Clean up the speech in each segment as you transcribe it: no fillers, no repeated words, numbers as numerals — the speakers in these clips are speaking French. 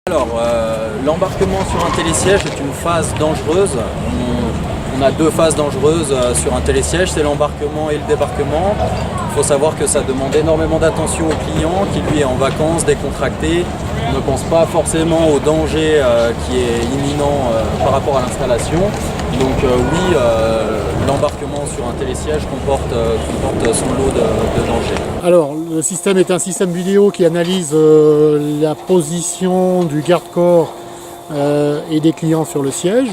Alors, l'embarquement sur un télésiège est une phase dangereuse. On a deux phases dangereuses sur un télésiège, c'est l'embarquement et le débarquement. Il faut savoir que ça demande énormément d'attention au client qui lui est en vacances, décontracté, ne pense pas forcément au danger qui est imminent par rapport à l'installation. Donc oui, l'embarquement sur un télésiège comporte son lot de dangers. Alors, le système est un système vidéo qui analyse la position du garde-corps et des clients sur le siège.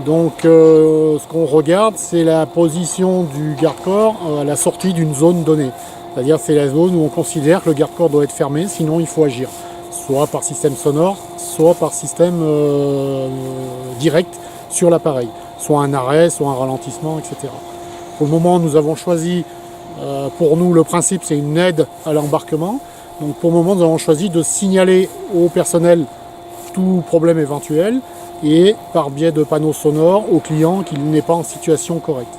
Donc, ce qu'on regarde, c'est la position du garde-corps à la sortie d'une zone donnée. C'est-à-dire, c'est la zone où on considère que le garde-corps doit être fermé, sinon il faut agir. Soit par système sonore, soit par système direct sur l'appareil. Soit un arrêt, soit un ralentissement, etc. Pour le moment, nous avons choisi, pour nous, le principe, c'est une aide à l'embarquement. Donc, pour le moment, nous avons choisi de signaler au personnel tout problème éventuel et par biais de panneaux sonores au client qu'il n'est pas en situation correcte.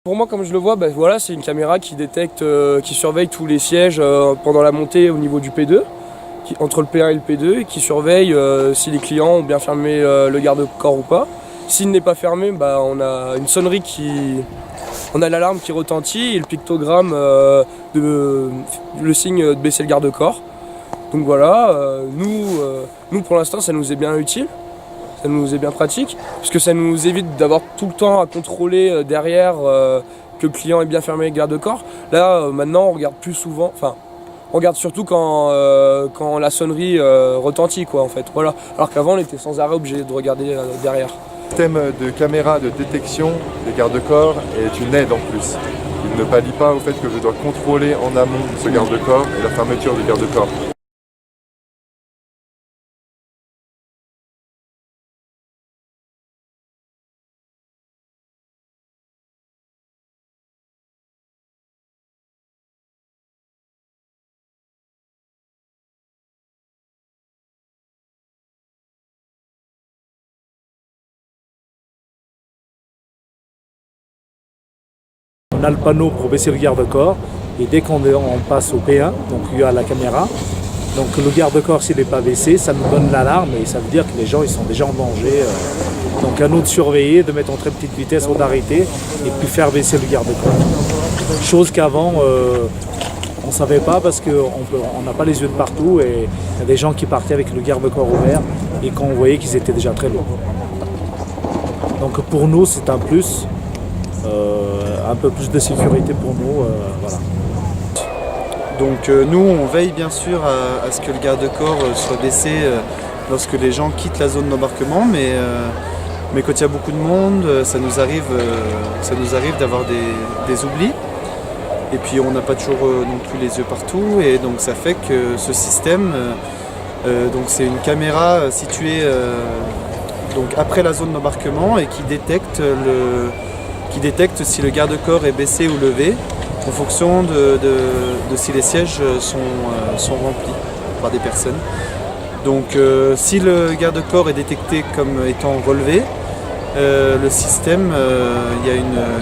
Pour moi, comme je le vois, voilà, c'est une caméra qui détecte, qui surveille tous les sièges pendant la montée au niveau du P2, entre le P1 et le P2, et qui surveille si les clients ont bien fermé le garde-corps ou pas. S'il n'est pas fermé, on a une sonnerie on a l'alarme qui retentit et le pictogramme, le signe de baisser le garde-corps. Donc voilà, nous pour l'instant, ça nous est bien utile. Ça nous est bien pratique, puisque ça nous évite d'avoir tout le temps à contrôler derrière que le client est bien fermé le garde-corps. Là, maintenant, on regarde plus souvent, enfin, on regarde surtout quand la sonnerie retentit, quoi, en fait. Voilà. Alors qu'avant, on était sans arrêt obligé de regarder derrière. Le système de caméra de détection des garde-corps est une aide en plus. Il ne pallie pas au fait que je dois contrôler en amont ce garde-corps et la fermeture du garde-corps. On a le panneau pour baisser le garde-corps et dès qu'on passe au P1, donc il y a la caméra, donc le garde-corps s'il n'est pas baissé, ça nous donne l'alarme et ça veut dire que les gens ils sont déjà en danger. Donc à nous de surveiller, de mettre en très petite vitesse ou d'arrêter et puis faire baisser le garde-corps. Chose qu'avant on ne savait pas parce qu'on n'a pas les yeux de partout et il y a des gens qui partaient avec le garde-corps ouvert et qu'on voyait qu'ils étaient déjà très loin. Donc pour nous c'est un plus. Un peu plus de sécurité pour nous, voilà. Donc nous on veille bien sûr à ce que le garde-corps soit baissé lorsque les gens quittent la zone d'embarquement, mais quand il y a beaucoup de monde, ça nous arrive d'avoir des oublis. Et puis on n'a pas toujours non plus les yeux partout, et donc ça fait que ce système, donc c'est une caméra située donc après la zone d'embarquement et qui détecte si le garde-corps est baissé ou levé en fonction de si les sièges sont remplis par des personnes. Donc si le garde-corps est détecté comme étant relevé, le système, il y a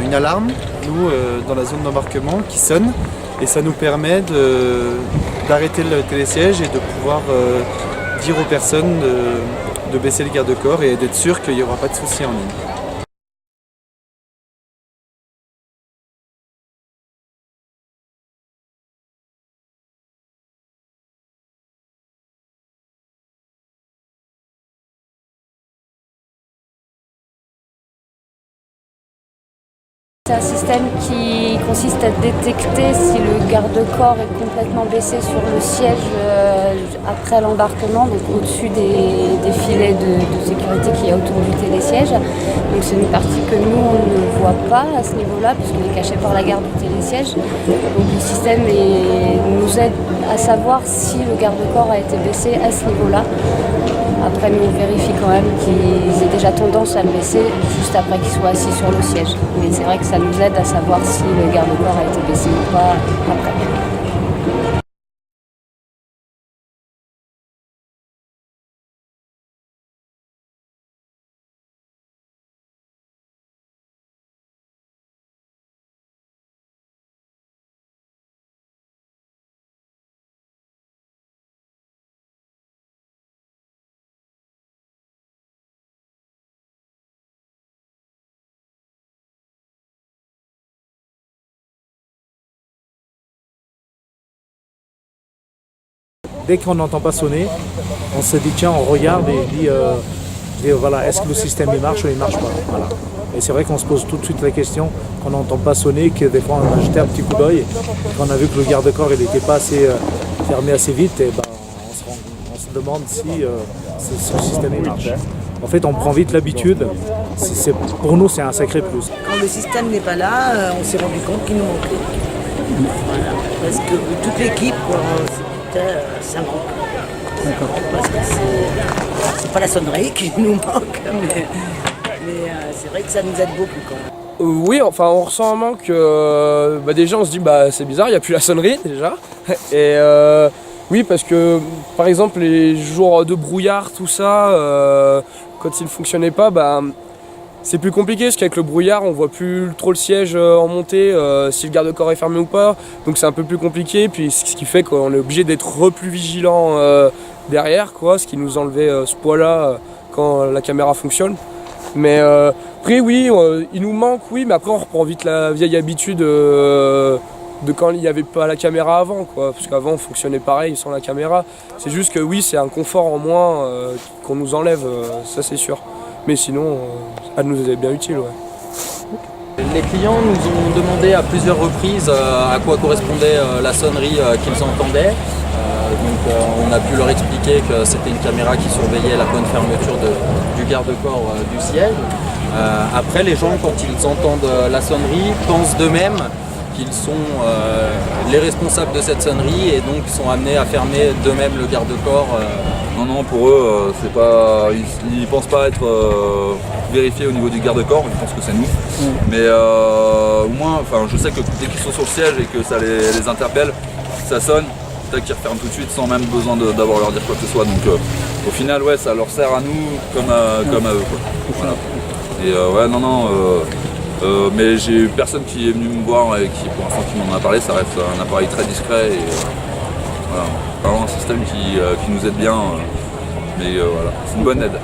une alarme, nous, dans la zone d'embarquement qui sonne, et ça nous permet d'arrêter le télésiège et de pouvoir dire aux personnes de baisser le garde-corps et d'être sûr qu'il n'y aura pas de souci en ligne. C'est un système qui consiste à détecter si le garde-corps est complètement baissé sur le siège après l'embarquement, donc au-dessus des filets de sécurité qu'il y a autour du télésiège. Donc c'est une partie que nous on ne voit pas à ce niveau-là puisqu'on est caché par la garde du télésiège. Donc le système nous aide à savoir si le garde-corps a été baissé à ce niveau-là. Après, nous, on vérifie quand même qu'ils aient déjà tendance à le baisser juste après qu'ils soient assis sur le siège. Mais c'est vrai que ça nous aide à savoir si le garde-corps a été baissé ou pas après. Dès qu'on n'entend pas sonner, on se dit tiens, on regarde et dit voilà, est-ce que le système il marche ou il marche pas. Voilà. Et c'est vrai qu'on se pose tout de suite la question, qu'on n'entend pas sonner, que des fois on a jeté un petit coup d'œil, qu'on a vu que le garde-corps il n'était pas assez fermé assez vite, et ben, on se demande si ce système il marche. En fait, on prend vite l'habitude. Pour nous, c'est un sacré plus. Quand le système n'est pas là, on s'est rendu compte qu'il nous manquait. Voilà. Parce que toute l'équipe, ça manque. Parce que c'est pas la sonnerie qui nous manque, mais c'est vrai que ça nous aide beaucoup quand même. Oui, enfin on ressent un manque. Déjà on se dit c'est bizarre, il n'y a plus la sonnerie déjà. Et oui, parce que par exemple les jours de brouillard, tout ça, quand il ne fonctionnait pas, c'est plus compliqué parce qu'avec le brouillard on voit plus trop le siège en montée, si le garde-corps est fermé ou pas, donc c'est un peu plus compliqué, puis ce qui fait qu'on est obligé d'être plus vigilant derrière, quoi, ce qui nous enlevait ce poids-là quand la caméra fonctionne. Mais après oui, il nous manque, oui, mais après on reprend vite la vieille habitude de quand il n'y avait pas la caméra avant, quoi, parce qu'avant on fonctionnait pareil sans la caméra. C'est juste que oui, c'est un confort en moins qu'on nous enlève, ça c'est sûr. Mais sinon, elle nous est bien utile. Ouais. Les clients nous ont demandé à plusieurs reprises à quoi correspondait la sonnerie qu'ils entendaient. On a pu leur expliquer que c'était une caméra qui surveillait la bonne fermeture du garde-corps du siège. Après, les gens, quand ils entendent la sonnerie, pensent d'eux-mêmes qu'ils sont les responsables de cette sonnerie et donc sont amenés à fermer d'eux-mêmes le garde-corps. Non, pour eux, c'est pas, ils pensent pas être vérifiés au niveau du garde-corps, ils pensent que c'est nous. Mais au moins, je sais que dès qu'ils sont sur le siège et que ça les interpelle, ça sonne, tac, ils referment tout de suite sans même besoin d'avoir leur dire quoi que ce soit. Donc au final, ouais, ça leur sert à nous comme à eux, quoi. Voilà. Et mais j'ai eu personne qui est venu me voir et qui pour l'instant qui m'en a parlé, ça reste un appareil très discret et voilà, vraiment un système qui nous aide bien, mais voilà, c'est une bonne aide.